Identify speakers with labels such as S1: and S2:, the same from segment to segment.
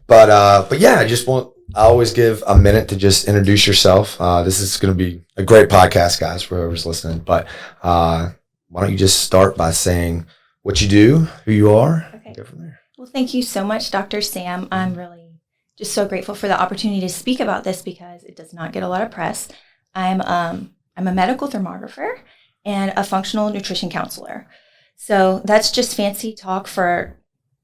S1: But yeah, I always give a minute to just introduce yourself. This is going to be a great podcast, guys, for whoever's listening. But why don't you just start by saying what you do, who you are,
S2: okay.
S1: and go from there.
S2: Well, thank you so much, Dr. Sam. I'm really just so grateful for the opportunity to speak about this because it does not get a lot of press. I'm a medical thermographer and a functional nutrition counselor. So that's just fancy talk for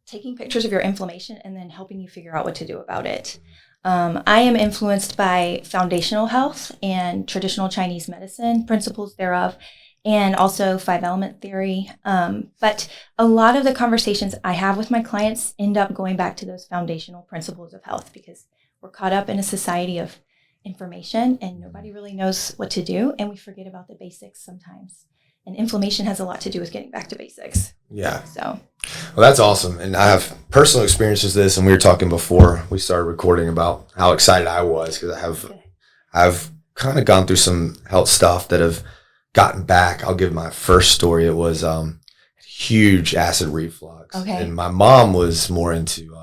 S2: taking pictures of your inflammation and then helping you figure out what to do about it. I am influenced by foundational health and traditional Chinese medicine, principles thereof, and also 5-element theory. But a lot of the conversations I have with my clients end up going back to those foundational principles of health because we're caught up in a society of information and nobody really knows what to do, and we forget about the basics sometimes. And inflammation has a lot to do with getting back to basics.
S1: Yeah.
S2: So.
S1: Well, that's awesome. And I have personal experiences with this, and we were talking before we started recording about how excited I was because I've kind of gone through some health stuff that have gotten back. I'll give my first story. It was huge acid reflux.
S2: Okay.
S1: And my mom was more into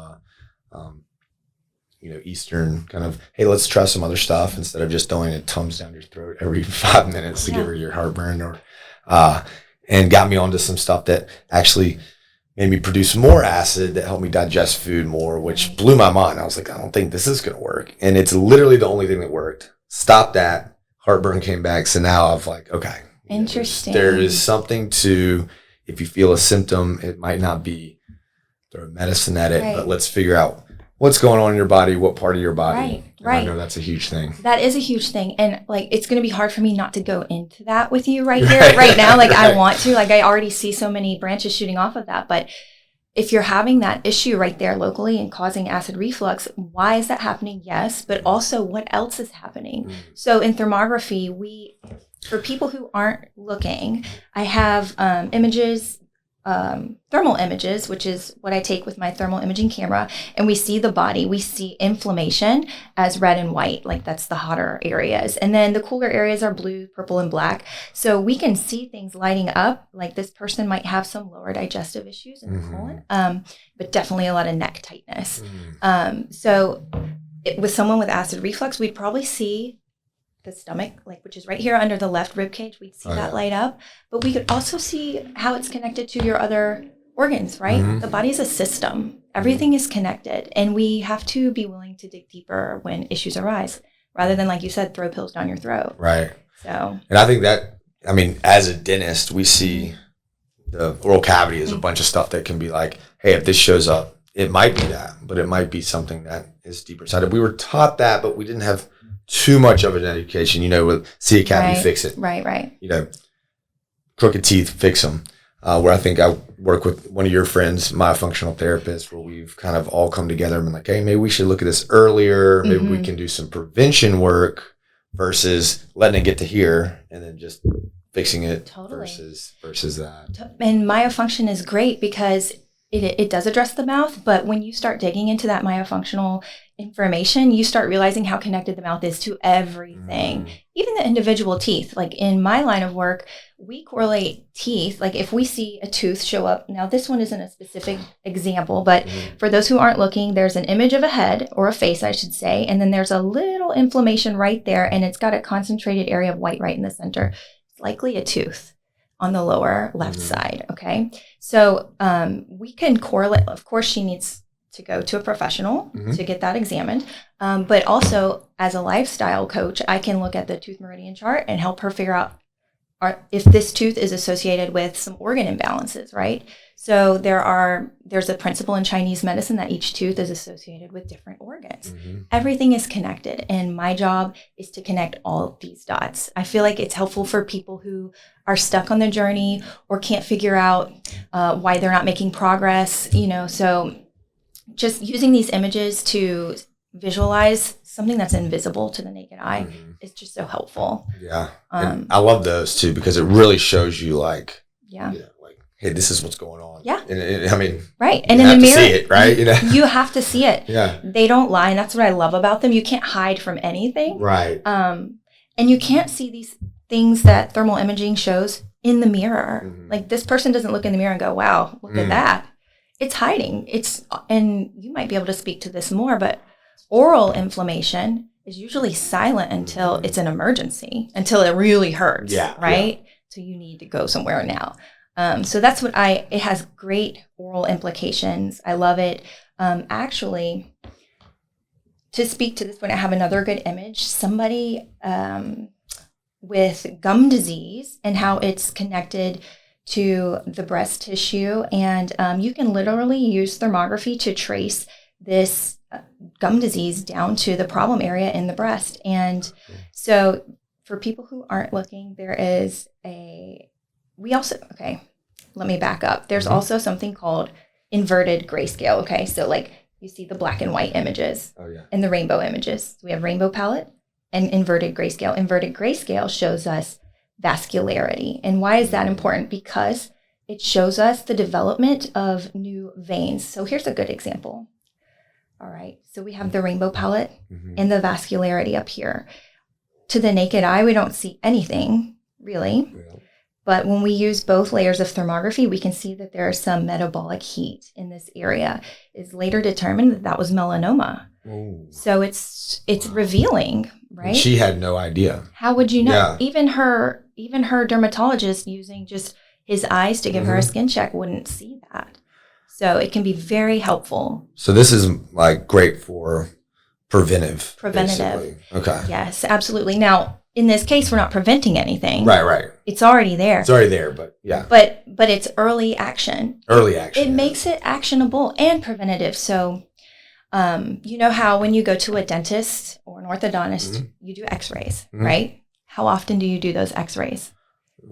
S1: Eastern kind of, hey, let's try some other stuff instead of just throwing a Tums down your throat every 5 minutes to give her your heartburn and got me onto some stuff that actually made me produce more acid that helped me digest food more, which blew my mind. I was like, I don't think this is going to work. And it's literally the only thing that worked. Stopped that. Heartburn came back. So now I'm like, okay.
S2: Interesting.
S1: There is something to, if you feel a symptom, it might not be throw medicine at it, but let's figure out what's going on in your body, what part of your body.
S2: Right.
S1: I know that's a huge thing.
S2: That is a huge thing. And it's going to be hard for me not to go into that with you right here, right now. I want to, I already see so many branches shooting off of that. But if you're having that issue right there locally and causing acid reflux, why is that happening? Yes. But also what else is happening? So in thermography, for people who aren't looking, I have images, thermal images, which is what I take with my thermal imaging camera, and we see the body. We see inflammation as red and white, that's the hotter areas. And then the cooler areas are blue, purple, and black. So we can see things lighting up, like this person might have some lower digestive issues in the colon, but definitely a lot of neck tightness. With someone with acid reflux, we'd probably see the stomach, which is right here under the left rib cage, we'd see that light up. But we could also see how it's connected to your other organs, right? The body is a system. Everything is connected. And we have to be willing to dig deeper when issues arise, rather than, like you said, throw pills down your throat.
S1: Right.
S2: So.
S1: And I think as a dentist, we see the oral cavity as a bunch of stuff that can be like, hey, if this shows up, it might be that, but it might be something that is deeper sided. We were taught that, but we didn't have too much of an education, with see a cavity, fix it.
S2: Right.
S1: Crooked teeth, fix them. Where I think I work with one of your friends, my functional therapist, where we've kind of all come together and been like, hey, maybe we should look at this earlier. Maybe we can do some prevention work versus letting it get to here and then just fixing it versus that.
S2: And myofunction is great because it does address the mouth, but when you start digging into that myofunctional information, you start realizing how connected the mouth is to everything, even the individual teeth. In my line of work, we correlate teeth. If we see a tooth show up, now this one isn't a specific example, but for those who aren't looking, there's an image of a head or a face, I should say, and then there's a little inflammation right there, and it's got a concentrated area of white right in the center. It's likely a tooth on the lower left side, okay? So we can correlate. Of course, she needs to go to a professional to get that examined. But also, as a lifestyle coach, I can look at the tooth meridian chart and help her figure out if this tooth is associated with some organ imbalances, right? So there's a principle in Chinese medicine that each tooth is associated with different organs. Everything is connected, and my job is to connect all of these dots. I feel like it's helpful for people who are stuck on the journey or can't figure out why they're not making progress, so just using these images to visualize something that's invisible to the naked eye is just so helpful.
S1: Yeah. And I love those too, because it really shows you hey, this is what's going on.
S2: Yeah.
S1: And
S2: right. And
S1: in
S2: the mirror,
S1: see it, right?
S2: You have to see it.
S1: Yeah.
S2: They don't lie. And that's what I love about them. You can't hide from anything.
S1: Right.
S2: And you can't see these things that thermal imaging shows in the mirror. This person doesn't look in the mirror and go, wow, look at that. it's hiding. And you might be able to speak to this more, but oral inflammation is usually silent until it's an emergency, until it really hurts, right? Yeah. So you need to go somewhere now. So that's what it has great oral implications. I love it. Actually, to speak to this one, I have another good image. Somebody with gum disease and how it's connected to the breast tissue. And you can literally use thermography to trace this gum disease down to the problem area in the breast. And so for people who aren't looking, let me back up. There's also something called inverted grayscale. Okay. So like you see the black and white images and the rainbow images. So we have rainbow palette and inverted grayscale. Inverted grayscale shows us vascularity. And why is that important? Because it shows us the development of new veins. So here's a good example. All right. So we have the rainbow palette and the vascularity up here. To the naked eye, we don't see anything really. Yeah. But when we use both layers of thermography, we can see that there is some metabolic heat in this area. It's later determined that was melanoma. Oh. So it's revealing, right? And
S1: she had no idea.
S2: How would you know? Yeah. Even her dermatologist using just his eyes to give her a skin check wouldn't see that. So it can be very helpful.
S1: So this is like great for preventive.
S2: Basically.
S1: Okay.
S2: Yes, absolutely. Now, in this case, we're not preventing anything.
S1: Right.
S2: It's already there.
S1: But yeah.
S2: But it's early action.
S1: It
S2: makes it actionable and preventative. So, you know how when you go to a dentist or an orthodontist, you do x-rays, right? How often do you do those x-rays?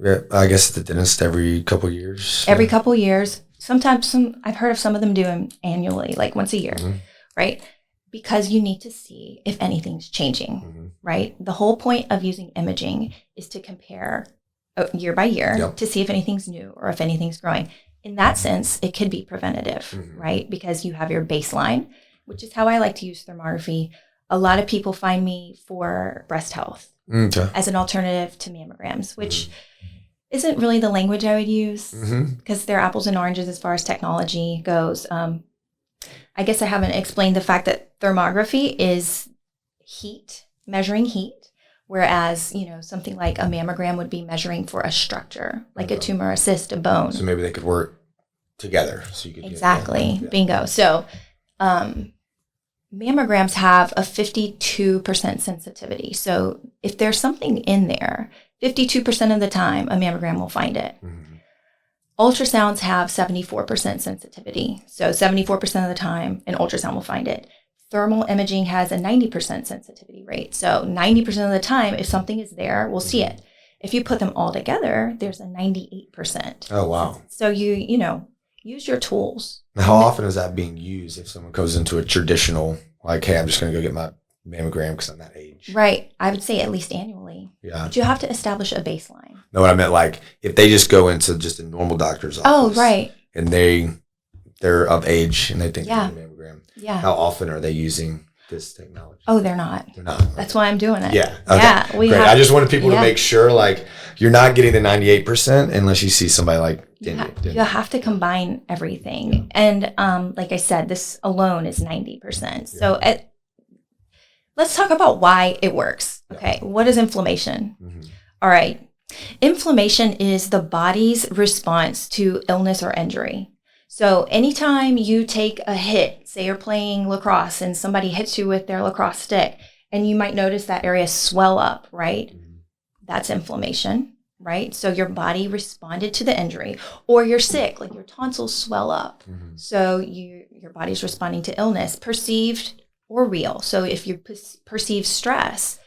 S1: Yeah, I guess the dentist every couple years.
S2: Every couple years. Sometimes I've heard of some of them do them annually, like once a year, right? Because you need to see if anything's changing, right? The whole point of using imaging is to compare year by year to see if anything's new or if anything's growing. In that sense, it could be preventative, right? Because you have your baseline, which is how I like to use thermography. A lot of people find me for breast health as an alternative to mammograms, which isn't really the language I would use because they're apples and oranges as far as technology goes. I guess I haven't explained the fact that thermography is heat, measuring heat, whereas, something like a mammogram would be measuring for a structure, like a tumor, a cyst, a bone.
S1: So maybe they could work together. So you could
S2: exactly. Bingo. So mammograms have a 52% sensitivity. So if there's something in there, 52% of the time, a mammogram will find it. Ultrasounds have 74% sensitivity. So 74% of the time, an ultrasound will find it. Thermal imaging has a 90% sensitivity rate. So 90% of the time, if something is there, we'll see it. If you put them all together, there's a 98%.
S1: Oh, wow.
S2: So you use your tools.
S1: Now, how often is that being used if someone goes into a traditional, like, hey, I'm just going to go get my mammogram because I'm that age?
S2: Right. I would say at least annually.
S1: Yeah.
S2: But you have to establish a baseline.
S1: No, what I meant, like, if they just go into just a normal doctor's office.
S2: Oh, right.
S1: And they're of age and they think they're getting a mammogram.
S2: Yeah.
S1: How often are they using this technology?
S2: Oh, they're not.
S1: They're not. Okay.
S2: That's why I'm doing it.
S1: Yeah. Okay.
S2: Yeah.
S1: Great. I just wanted people to make sure, like, you're not getting the 98% unless you see somebody like Danielle.
S2: You have to combine everything. And like I said, this alone is 90%. So let's talk about why it works. Okay. What is inflammation? All right. Inflammation is the body's response to illness or injury. So anytime you take a hit, say you're playing lacrosse and somebody hits you with their lacrosse stick, and you might notice that area swell up, right? That's inflammation, right? So your body responded to the injury. Or you're sick, like your tonsils swell up. So your body's responding to illness, perceived or real. So if you perceive stress,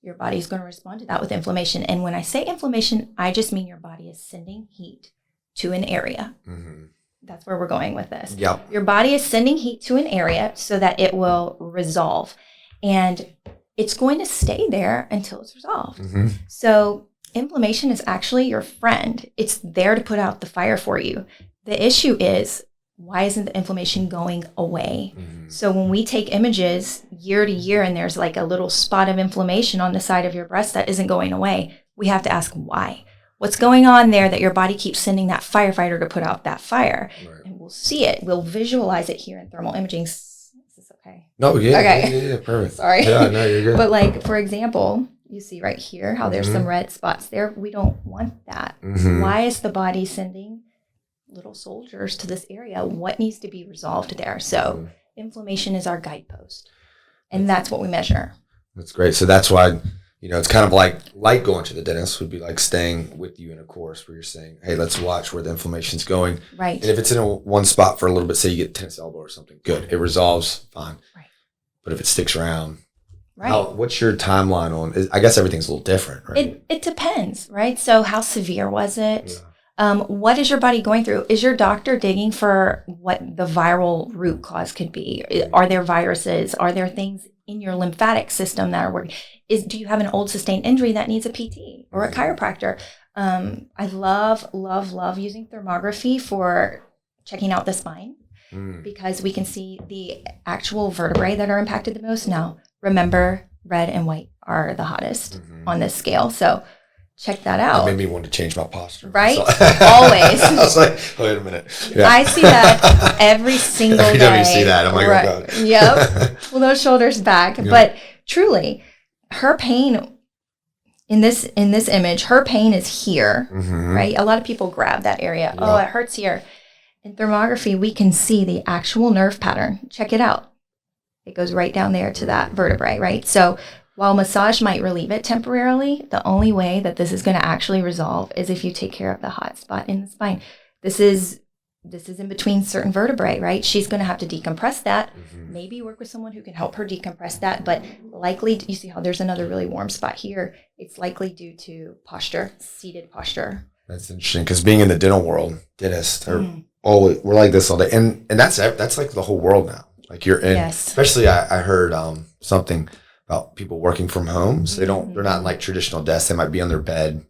S2: your body's going to respond to that with inflammation. And when I say inflammation, I just mean your body is sending heat to an area. That's where we're going with this.
S1: Yep.
S2: Your body is sending heat to an area so that it will resolve. And it's going to stay there until it's resolved. So inflammation is actually your friend. It's there to put out the fire for you. The issue is, why isn't the inflammation going away? So when we take images year to year and there's like a little spot of inflammation on the side of your breast that isn't going away, we have to ask why. What's going on there that your body keeps sending that firefighter to put out that fire? Right. And we'll see it. We'll visualize it here in thermal imaging. Is this okay?
S1: No, yeah.
S2: Okay.
S1: Yeah, perfect.
S2: Sorry.
S1: Yeah, no, you're good.
S2: But like, for example, you see right here how there's some red spots there. We don't want that. Why is the body sending little soldiers to this area? What needs to be resolved there? So inflammation is our guidepost. And that's what we measure. That's
S1: great. So that's why, it's kind of like going to the dentist would be like staying with you in a course where you're saying, hey, let's watch where the inflammation's going.
S2: Right.
S1: And if it's in one spot for a little bit, say you get tennis elbow or something, good. It resolves, fine. Right. But if it sticks around, right. What's your timeline on? I guess everything's a little different, right?
S2: It depends, right? So how severe was it? Yeah. What is your body going through? Is your doctor digging for what the viral root cause could be? Are there viruses? Are there things in your lymphatic system that are working? Do you have an old sustained injury that needs a PT or a chiropractor? I love using thermography for checking out the spine because we can see the actual vertebrae that are impacted the most. Now, remember, red and white are the hottest on this scale. So check that out.
S1: That made me want to change my posture.
S2: Right? Always.
S1: I was like, wait a minute. Yeah.
S2: I see that every single day.
S1: Every time you see that, I'm like, right. Oh, God.
S2: Yep. Pull those shoulders back. Yeah. But truly, her pain in this image, her pain is here, right? A lot of people grab that area. Yeah. Oh, it hurts here. In thermography, we can see the actual nerve pattern. Check it out. It goes right down there to that vertebrae, right? So while massage might relieve it temporarily, the only way that this is going to actually resolve is if you take care of the hot spot in the spine. This is in between certain vertebrae, right? She's going to have to decompress that. Maybe work with someone who can help her decompress that, but likely, you see how there's another really warm spot here. It's likely due to posture, seated posture.
S1: That's interesting because being in the dental world, dentists are always, we're like this all day. And that's like the whole world now. Like you're in, especially I heard something about people working from home. So they're not in like traditional desks. They might be on their bed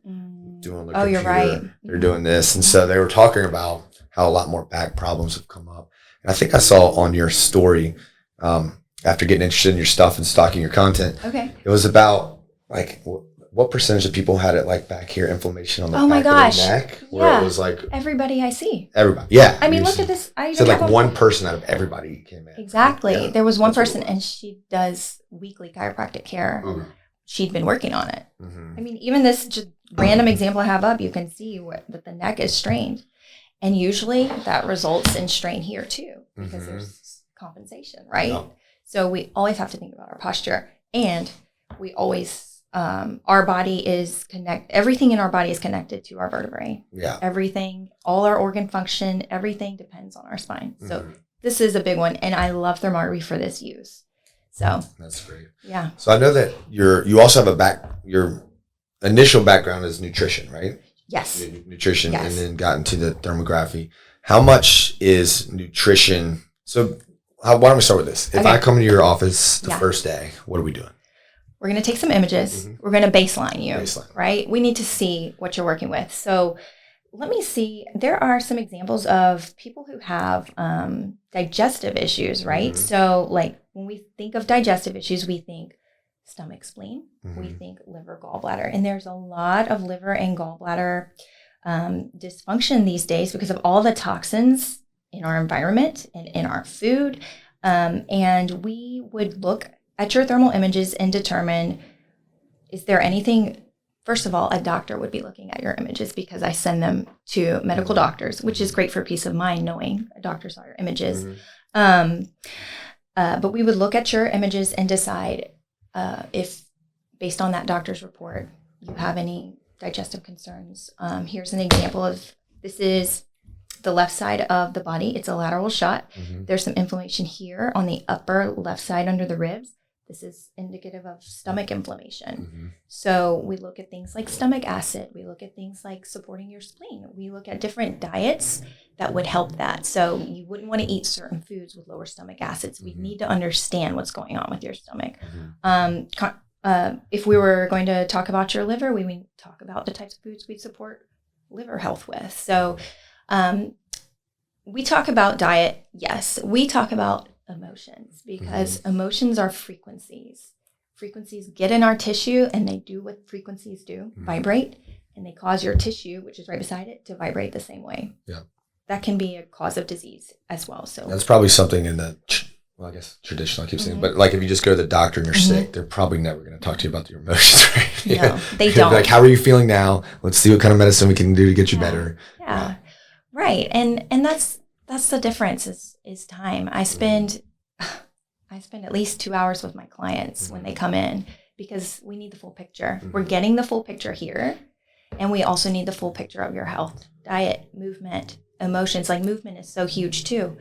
S1: doing their computer.
S2: You're right.
S1: They're doing this. And so they were talking about how a lot more back problems have come up. And I think I saw on your story, after getting interested in your stuff and stalking your content, it was about like what percentage of people had it like back here, inflammation on the back of the neck, where it was like
S2: everybody I see.
S1: Everybody, yeah.
S2: I mean, look at this. I
S1: said so like one person out of everybody came in.
S2: Exactly. Yeah, there was one person, and she does weekly chiropractic care. She'd been working on it. I mean, even this just random example I have up, you can see that the neck is strained. And usually that results in strain here too, because there's compensation, right? Yeah. So we always have to think about our posture, and we always, our body is everything in our body is connected to our vertebrae. Yeah. Everything, all our organ function, everything depends on our spine. So this is a big one, and I love thermography for this use. So
S1: that's great.
S2: Yeah.
S1: So I know that you also have your initial background is nutrition, right?
S2: Yes.
S1: Nutrition, and then got into the thermography. How much is nutrition? So why don't we start with this? If I come into your office the first day, what are we doing?
S2: We're going to take some images. We're going to baseline you, right? We need to see what you're working with. So let me see. There are some examples of people who have digestive issues, right? So like when we think of digestive issues, we think stomach, spleen, we think liver, gallbladder. And there's a lot of liver and gallbladder dysfunction these days because of all the toxins in our environment and in our food. And we would look at your thermal images and determine, is there anything? First of all, a doctor would be looking at your images because I send them to medical doctors, which is great for peace of mind knowing a doctor saw your images. But we would look at your images and decide if, based on that doctor's report, you have any digestive concerns. Here's an example of, this is the left side of the body. It's a lateral shot. There's some inflammation here on the upper left side under the ribs. This is indicative of stomach inflammation. So we look at things like stomach acid. We look at things like supporting your spleen. We look at different diets that would help that. So you wouldn't want to eat certain foods with lower stomach acids. We need to understand what's going on with your stomach. If we were going to talk about your liver, we would talk about the types of foods we support liver health with. So we talk about diet, yes. We talk about emotions because emotions are frequencies. Frequencies get in our tissue and they do what frequencies do, vibrate, and they cause your tissue, which is right beside it, to vibrate the same way.
S1: Yeah.
S2: that can be a cause of disease as well. So
S1: that's probably something in the, well, I guess traditional, I keep saying, but like if you just go to the doctor and you're sick, they're probably never going to talk to you about your emotions. Right?
S2: No, they don't.
S1: Like, how are you feeling now? Let's see what kind of medicine we can do to get you better.
S2: Yeah. Right. And that's the difference is time. I spend at least 2 hours with my clients when they come in because we need the full picture. We're getting the full picture here. And we also need the full picture of your health, diet, movement, emotions. Like movement is so huge too.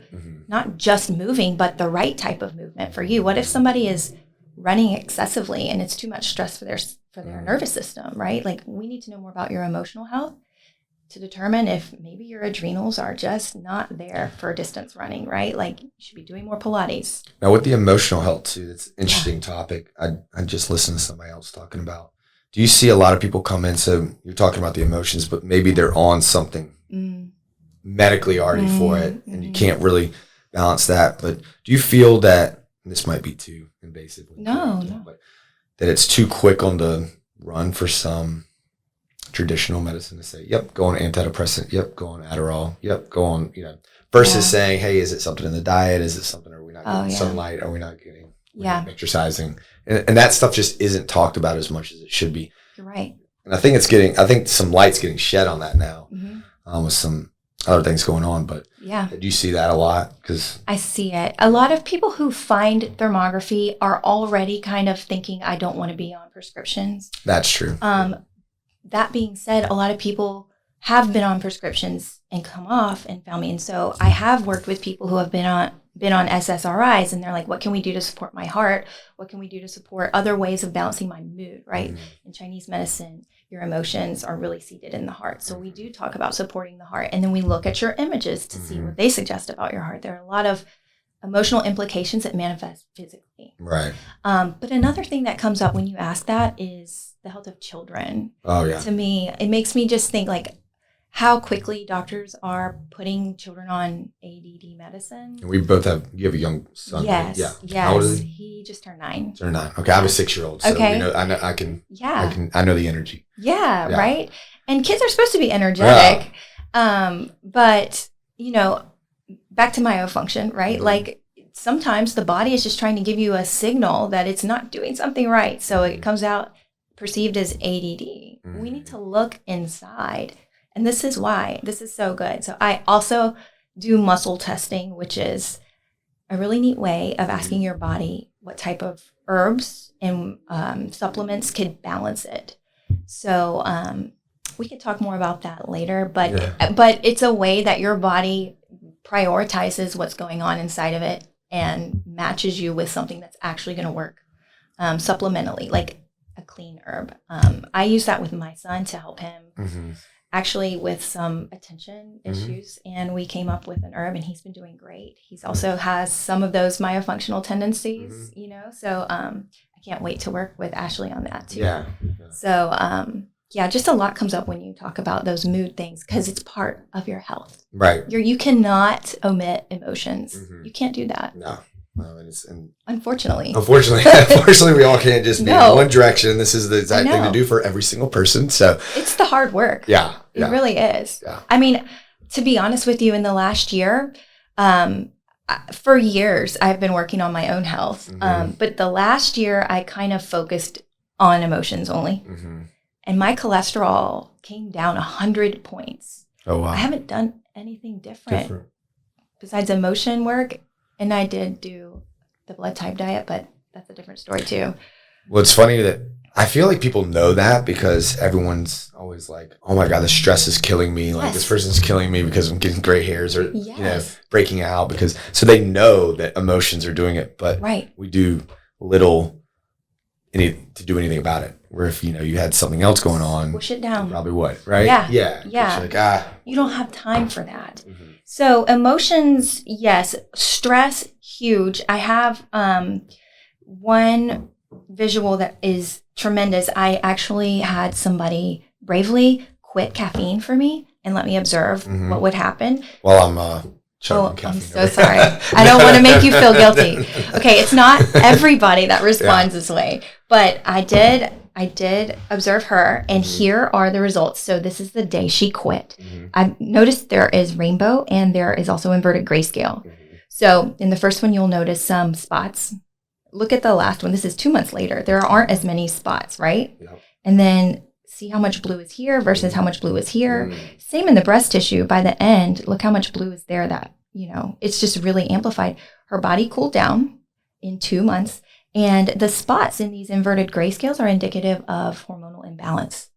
S2: Not just moving, but the right type of movement for you. What if somebody is running excessively and it's too much stress for their nervous system, right? Like we need to know more about your emotional health to determine if maybe your adrenals are just not there for distance running, right? Like you should be doing more Pilates.
S1: Now with the emotional health too, it's an interesting topic. I just listened to somebody else talking about. Do you see a lot of people come in, so you're talking about the emotions, but maybe they're on something medically already for it, and you can't really balance that. But do you feel that, and this might be too invasive,
S2: No.
S1: But that it's too quick on the run for some traditional medicine to say, yep, go on antidepressant, yep, go on Adderall, yep, go on, versus saying, hey, is it something in the diet? Is it something, are we not getting sunlight? Are we not getting exercising? And that stuff just isn't talked about as much as it should be.
S2: You're right.
S1: And I think some light's getting shed on that now with some other things going on. But do you see that a lot? Because
S2: I see it. A lot of people who find thermography are already kind of thinking, I don't want to be on prescriptions.
S1: That's true.
S2: That being said, a lot of people have been on prescriptions and come off and found me. And so I have worked with people who have been on SSRIs, and they're like, what can we do to support my heart? What can we do to support other ways of balancing my mood, right? In Chinese medicine, your emotions are really seated in the heart. So we do talk about supporting the heart. And then we look at your images to see what they suggest about your heart. There are a lot of emotional implications that manifest physically.
S1: Right.
S2: But another thing that comes up when you ask that is the health of children.
S1: Oh, yeah.
S2: To me, it makes me just think like, how quickly doctors are putting children on ADD medicine.
S1: And you have a young son.
S2: Yes.
S1: Right? Yeah.
S2: Yes.
S1: How old is he?
S2: He just turned 9.
S1: Turned 9. Okay. I have a 6-year-old. So I know the energy.
S2: Yeah. Right. And kids are supposed to be energetic. But back to myofunction, right? Like sometimes the body is just trying to give you a signal that it's not doing something right. So it comes out perceived as ADD. We need to look inside. And this is why this is so good. So I also do muscle testing, which is a really neat way of asking your body what type of herbs and supplements could balance it. So we can talk more about that later, but it's a way that your body prioritizes what's going on inside of it and matches you with something that's actually going to work supplementally, like a clean herb. I use that with my son to help him actually with some attention issues, and we came up with an herb, and he's been doing great. He's also has some of those myofunctional tendencies, so I can't wait to work with Ashley on that too. So just a lot comes up when you talk about those mood things because it's part of your health.
S1: Right.
S2: You cannot omit emotions. You can't do that.
S1: No.
S2: Unfortunately,
S1: we all can't just be in one direction. This is the exact thing to do for every single person. So
S2: it's the hard work. It really is. I mean, to be honest with you, in the last year, for years, I've been working on my own health. But the last year, I kind of focused on emotions only. And my cholesterol came down 100 points.
S1: Oh, wow.
S2: I haven't done anything different. Besides emotion work. And I did do the blood type diet, but that's a different story too.
S1: Well, it's funny that I feel like people know that because everyone's always like, oh my God, the stress is killing me. Like this person's killing me because I'm getting gray hairs or, breaking out so they know that emotions are doing it, but we do little to do anything about it. Where if, you had something else going on,
S2: push it down.
S1: You probably would, right?
S2: Yeah.
S1: Like,
S2: you don't have time for that. So emotions, yes. Stress, huge. I have one visual that is tremendous. I actually had somebody bravely quit caffeine for me and let me observe what would happen.
S1: Well, I'm chugging caffeine.
S2: I'm so sorry. I don't want to make you feel guilty. Okay, it's not everybody that responds this way, but I did. I did observe her, and here are the results. So this is the day she quit. I've noticed there is rainbow, and there is also inverted grayscale. So in the first one, you'll notice some spots. Look at the last one. This is 2 months later. There aren't as many spots, right? Yep. And then see how much blue is here versus how much blue is here. Same in the breast tissue. By the end, look how much blue is there that, it's just really amplified. Her body cooled down in 2 months. And the spots in these inverted grayscales are indicative of hormonal imbalance.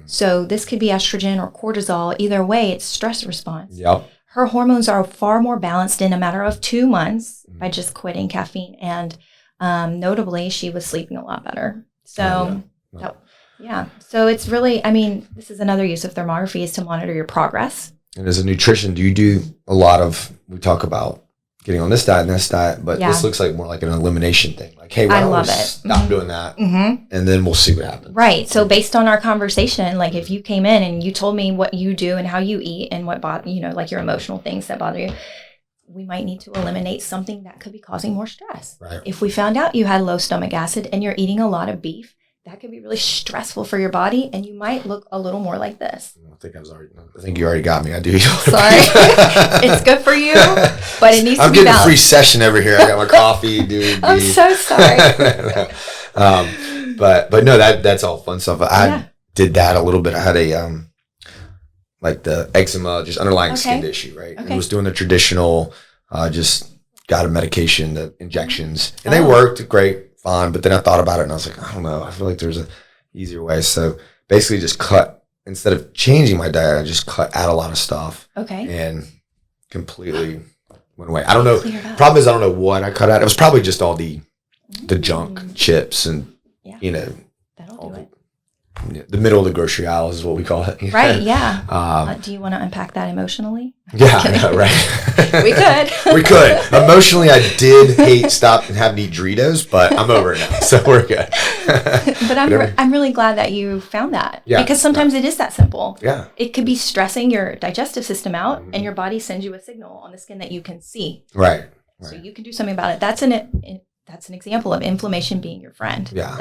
S2: So this could be estrogen or cortisol. Either way, it's stress response. Yep. Her hormones are far more balanced in a matter of 2 months by just quitting caffeine. And notably, she was sleeping a lot better. So, So it's really, this is another use of thermography, is to monitor your progress.
S1: And as a nutrition, do you do a lot of, we talk about getting on this diet and this diet, but this looks like more like an elimination thing. Like, hey, why don't we stop doing that? And then we'll see what happens.
S2: Right. So based on our conversation, like if you came in and you told me what you do and how you eat and what like your emotional things that bother you, we might need to eliminate something that could be causing more stress. Right. If we found out you had low stomach acid and you're eating a lot of beef, that could be really stressful for your body, and you might look a little more like this.
S1: I think you already got me. I do.
S2: Sorry. It's good for you, but it needs to be balanced.
S1: I'm getting a free session over here. I got my coffee, dude.
S2: I'm so sorry.
S1: But no, that's all fun stuff. I did that a little bit. I had a like the eczema, just underlying skin issue, right? Okay. I was doing the traditional, just got a medication, the injections, and they worked great. Fine, but then I thought about it and I was like, I don't know. I feel like there's an easier way. So basically just instead of changing my diet, I just add a lot of stuff. Okay. And completely went away. I don't know. Problem is I don't know what I cut out. It was probably just all the junk chips and,
S2: that'll do it.
S1: The middle of the grocery aisle is what we call it.
S2: Right, yeah. Do you want to unpack that emotionally?
S1: Yeah, I know, right?
S2: We could.
S1: We could. Emotionally, I did stop and have to eat Doritos, but I'm over it now, so we're good.
S2: But I'm really glad that you found that. Yeah. Because sometimes it is that simple. Yeah. It could be stressing your digestive system out, and your body sends you a signal on the skin that you can see.
S1: Right.
S2: So you can do something about it. That's an example of inflammation being your friend.
S1: Yeah.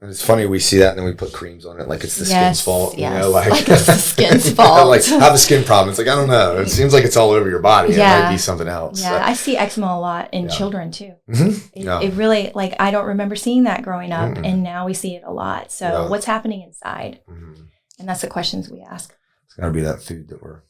S1: And it's funny, we see that and then we put creams on it like it's the skin's fault.
S2: Yes. Like it's the skin's fault.
S1: Like, I have a skin problem. It's like, I don't know. It seems like it's all over your body. Yeah. It might be something else.
S2: Yeah, so. I see eczema a lot in children too. It really, like, I don't remember seeing that growing up, and now we see it a lot. So what's happening inside? And that's the questions we ask.
S1: It's got to be that food that we're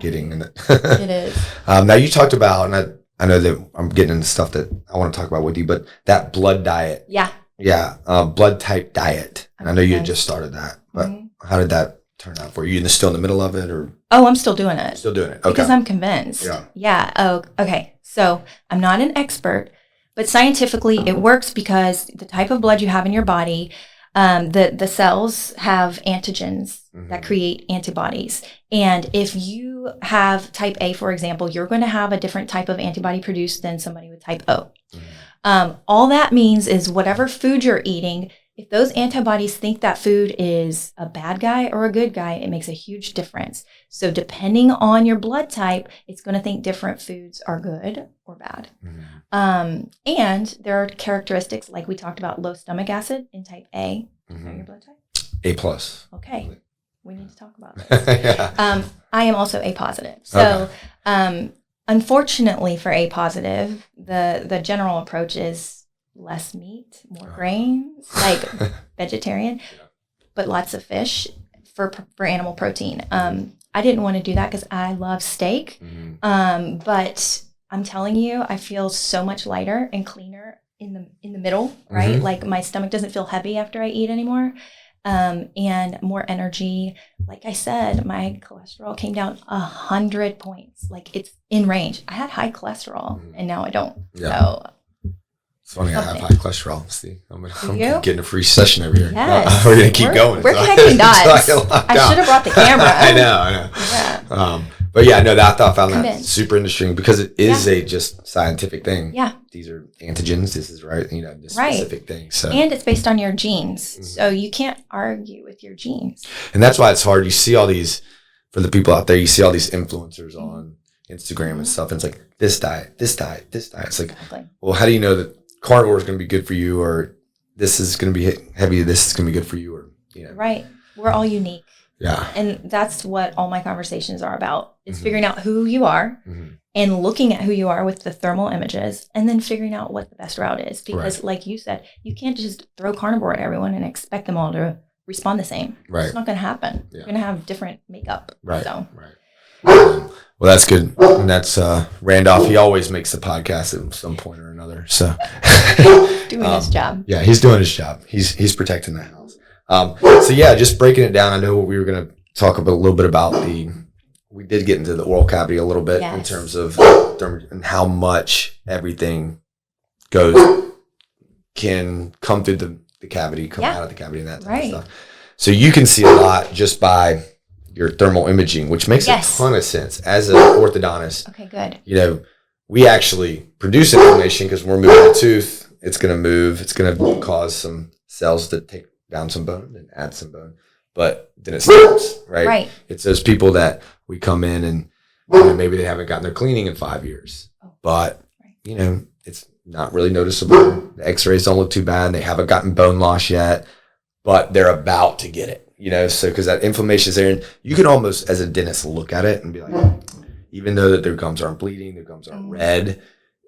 S1: getting.
S2: It is.
S1: Now you talked about, and I know that I'm getting into stuff that I want to talk about with you, but that blood diet.
S2: Yeah.
S1: Yeah, blood type diet. And I know you had just started that, but how did that turn out for you? You still in the middle of it, or?
S2: Oh, I'm still doing it.
S1: Still doing it, okay.
S2: Because I'm convinced. Yeah. Oh, okay. So I'm not an expert, but scientifically it works because the type of blood you have in your body, the cells have antigens that create antibodies. And if you have type A, for example, you're going to have a different type of antibody produced than somebody with type O. All that means is whatever food you're eating, if those antibodies think that food is a bad guy or a good guy, it makes a huge difference. So depending on your blood type, it's going to think different foods are good or bad. And there are characteristics like we talked about low stomach acid in type A. Is that your blood type?
S1: A plus.
S2: Okay. We need to talk about this. I am also A positive. So unfortunately for A positive, the general approach is less meat, more grains, like vegetarian, but lots of fish for animal protein. I didn't want to do that because I love steak, but I'm telling you, I feel so much lighter and cleaner in the middle, right? Like my stomach doesn't feel heavy after I eat anymore. And more energy. Like I said, my cholesterol came down 100 points. Like it's in range. I had high cholesterol and now I don't. Yeah. So
S1: it's funny. I have high cholesterol. See, I'm getting a free session over here.
S2: Yes.
S1: We're going to keep going.
S2: We're connecting dots. I should have brought the camera.
S1: I know. Yeah. But yeah, no, I found that super interesting because it is a just scientific thing. Yeah. These are antigens. This is right. This specific thing. So.
S2: And it's based on your genes. So you can't argue with your genes.
S1: And that's why it's hard. You see all these, for the people out there, you see all these influencers on Instagram and stuff. And it's like this diet, this diet, this diet. It's like, well, how do you know that carnivore is going to be good for you or this is going to be heavy. This is going to be good for you, or
S2: Right. We're all unique.
S1: Yeah.
S2: And that's what all my conversations are about, is figuring out who you are and looking at who you are with the thermal images, and then figuring out what the best route is. Because like you said, you can't just throw carnivore at everyone and expect them all to respond the same.
S1: Right.
S2: It's not going to happen. Yeah. You're going to have different makeup.
S1: Right.
S2: So.
S1: Right. Well, that's good. And that's Randolph. He always makes the podcast at some point or another. So
S2: doing his job.
S1: Yeah, he's doing his job. He's protecting the house. So yeah, just breaking it down. I know we were going to talk a little bit about we did get into the oral cavity a little bit in terms of and how much everything can come through the cavity, come out of the cavity, and that type of stuff. So you can see a lot just by your thermal imaging, which makes a ton of sense as an orthodontist.
S2: Okay, good.
S1: We actually produce inflammation because when we're moving the tooth, it's going to move. It's going to cause some cells to take down some bone and add some bone, but then it stops, right?
S2: Right.
S1: It's those people that we come in and maybe they haven't gotten their cleaning in 5 years, but it's not really noticeable. The x-rays don't look too bad. They haven't gotten bone loss yet, but they're about to get it. So because that inflammation is there, and you can almost, as a dentist, look at it and be like, even though that their gums aren't bleeding, their gums aren't red,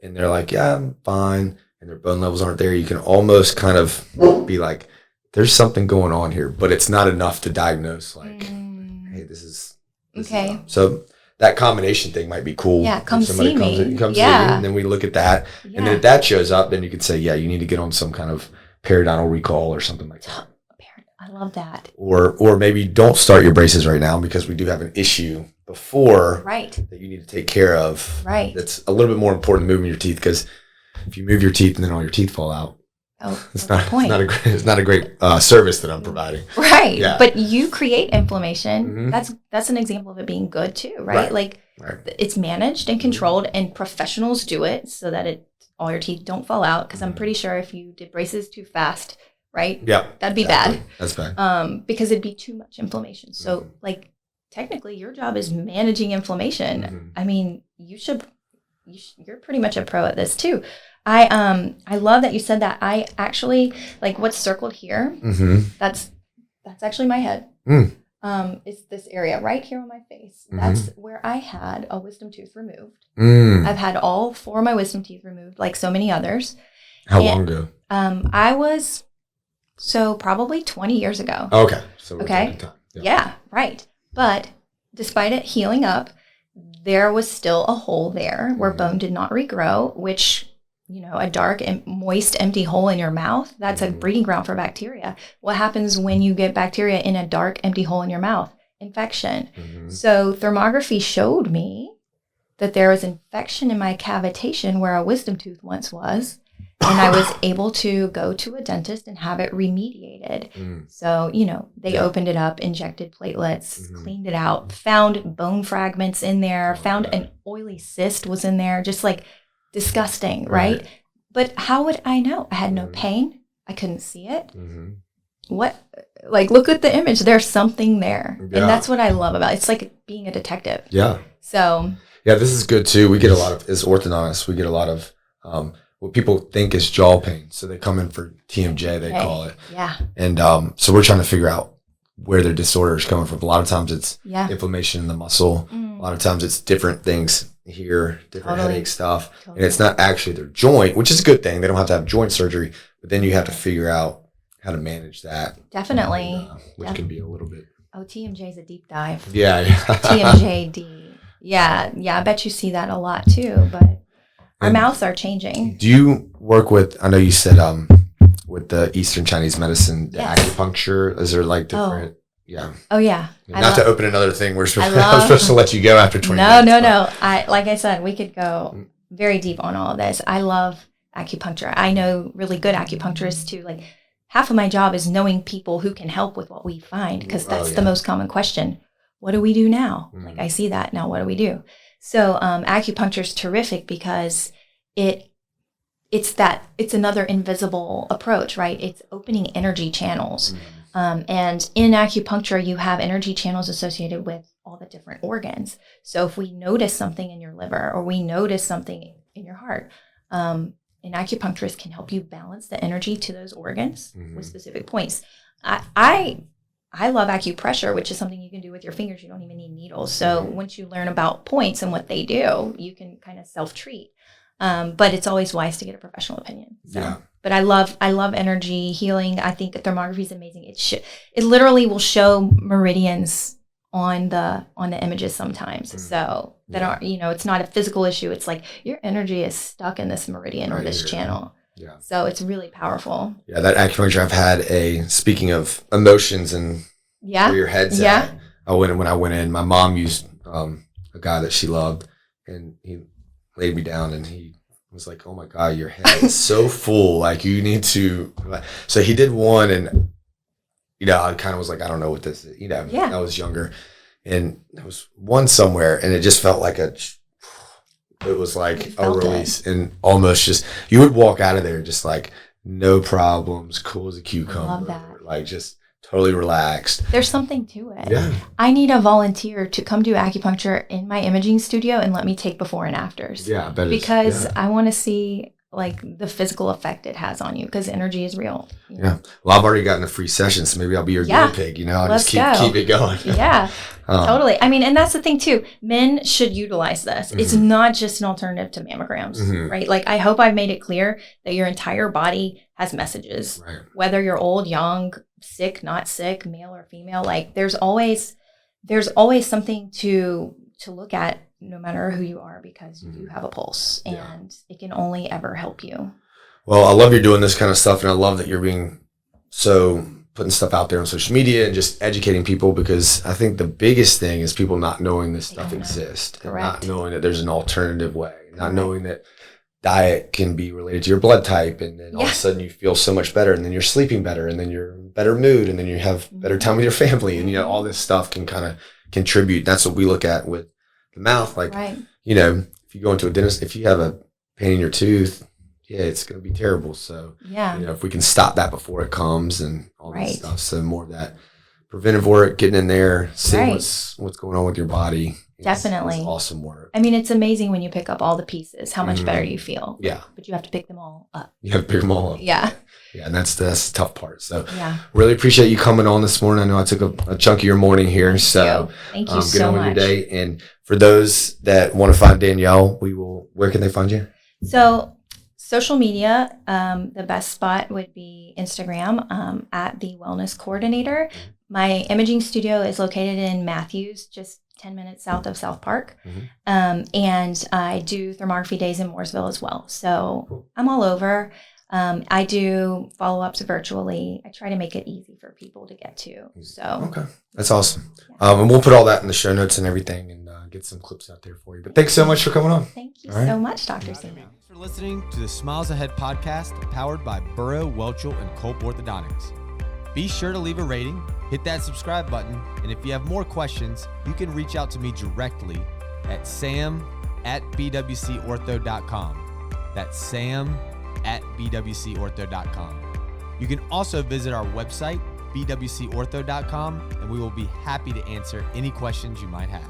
S1: and they're like, yeah, I'm fine, and their bone levels aren't there, you can almost kind of be like, there's something going on here, but it's not enough to diagnose like, hey, this is
S2: okay.
S1: So that combination thing might be cool.
S2: Yeah, come see me.
S1: Come see you, and then we look at that, and then if that shows up, then you could say, yeah, you need to get on some kind of periodontal recall or something like that.
S2: I love that.
S1: Or maybe don't start your braces right now because we do have an issue before that you need to take care of.
S2: Right.
S1: That's a little bit more important than moving your teeth, because if you move your teeth and then all your teeth fall out, it's not a great service that I'm providing.
S2: Right. Yeah. But you create inflammation. That's an example of it being good too, right? Like it's managed and controlled, and professionals do it so that all your teeth don't fall out. Because I'm pretty sure if you did braces too fast, right?
S1: Yeah.
S2: That'd be bad.
S1: That's bad.
S2: Because it'd be too much inflammation. So like technically your job is managing inflammation. I mean, you're pretty much a pro at this too. I love that you said that. I actually like what's circled here. That's actually my head. It's this area right here on my face. That's where I had a wisdom tooth removed. I've had all 4 of my wisdom teeth removed, like so many others.
S1: How long ago?
S2: I was probably 20 years ago.
S1: Okay. So time.
S2: Yeah, right. But despite it healing up, there was still a hole there where bone did not regrow, which, a dark and moist, empty hole in your mouth, that's a breeding ground for bacteria. What happens when you get bacteria in a dark, empty hole in your mouth? Infection. So thermography showed me that there was infection in my cavitation where a wisdom tooth once was. And I was able to go to a dentist and have it remediated. So, they opened it up, injected platelets, cleaned it out, found bone fragments in there, found an oily cyst was in there, just like disgusting, right? But how would I know? I had no pain. I couldn't see it. What? Like, look at the image. There's something there. And that's what I love about it. It's like being a detective.
S1: Yeah.
S2: So.
S1: Yeah, this is good too. We get a lot of, as orthodontists, we get a lot of, what people think is jaw pain. So they come in for TMJ, they call it.
S2: Yeah.
S1: And so we're trying to figure out where their disorder is coming from. A lot of times it's inflammation in the muscle. A lot of times it's different things here, different headache stuff. And it's not actually their joint, which is a good thing. They don't have to have joint surgery, but then you have to figure out how to manage that.
S2: Definitely.
S1: Which can be a little bit.
S2: Oh, TMJ is a deep dive.
S1: Yeah.
S2: TMJD. Yeah. I bet you see that a lot too, but our mouths are changing.
S1: Do you work with, I know you said with the Eastern Chinese medicine, the acupuncture, is there like different,
S2: Oh, yeah.
S1: Not to open another thing, I'm supposed to let you go after 20 minutes.
S2: No. Like I said, we could go very deep on all of this. I love acupuncture. I know really good acupuncturists too. Like half of my job is knowing people who can help with what we find, because that's the most common question. What do we do now? Like I see that now. What do we do? So acupuncture is terrific because it's another invisible approach, right? It's opening energy channels. And in acupuncture, you have energy channels associated with all the different organs. So if we notice something in your liver or we notice something in your heart, and an acupuncturist can help you balance the energy to those organs with specific points. I love acupressure, which is something you can do with your fingers. You don't even need needles. So once you learn about points and what they do, you can kind of self-treat. But it's always wise to get a professional opinion. So. Yeah. But I love energy healing. I think thermography is amazing. It literally will show meridians on the images sometimes. So that are, it's not a physical issue. It's like your energy is stuck in this meridian or this channel. Yeah. So it's really powerful. Yeah. That acupuncture, I've had speaking of emotions and where your head's at. When I went in, my mom used a guy that she loved, and he laid me down and he was like, "Oh my God, your head is so full. Like you need to." So he did one, and I kind of was like, "I don't know what this is." I was younger, and there was one somewhere, and it just felt like it was like a release, and almost just you would walk out of there just like no problems, cool as a cucumber, I love that. Like just totally relaxed. There's something to it. Yeah. I need a volunteer to come do acupuncture in my imaging studio and let me take before and afters. Yeah, because I want to see like the physical effect it has on you, because energy is real. Yeah. Well, I've already gotten a free session, so maybe I'll be your guinea pig. I'll just keep it going. Yeah. Totally. I mean, and that's the thing too. Men should utilize this. It's not just an alternative to mammograms, right? Like I hope I've made it clear that your entire body has messages, whether you're old, young, sick, not sick, male or female. Like there's always something to look at, no matter who you are, because you do have a pulse, and it can only ever help you. Well, I love you're doing this kind of stuff, and I love that you're being putting stuff out there on social media and just educating people, because I think the biggest thing is people not knowing this stuff exists, and not knowing that there's an alternative way, not knowing that diet can be related to your blood type, and then all of a sudden you feel so much better, and then you're sleeping better, and then you're in better mood, and then you have better time with your family, and all this stuff can kind of contribute. That's what we look at with the mouth. Like, if you go into a dentist, if you have a pain in your tooth, it's going to be terrible. So, if we can stop that before it comes and all this stuff. So more of that preventive work, getting in there, seeing what's going on with your body. Definitely. It's awesome work. I mean, it's amazing when you pick up all the pieces, how much better you feel. Yeah. But you have to pick them all up. You have to pick them all up. Yeah. Yeah, and that's the tough part. So really appreciate you coming on this morning. I know I took a chunk of your morning here. So thank you so much. Get on with your day. And for those that want to find Danielle, where can they find you? So social media, the best spot would be Instagram at the Wellness Coordinator. My imaging studio is located in Matthews, just 10 minutes south of South Park. And I do thermography days in Mooresville as well. So I'm all over. I do follow-ups virtually. I try to make it easy for people to get to. So okay, that's awesome. And we'll put all that in the show notes and everything, and get some clips out there for you. But thanks so much for coming on. Thank you so much, Dr. Seaman. Thanks for listening to the Smiles Ahead podcast, powered by Burrow, Welchel, and Culp Orthodontics. Be sure to leave a rating, hit that subscribe button, and if you have more questions, you can reach out to me directly at sam@bwcortho.com. That's sam@bwcortho.com. You can also visit our website, bwcortho.com, and we will be happy to answer any questions you might have.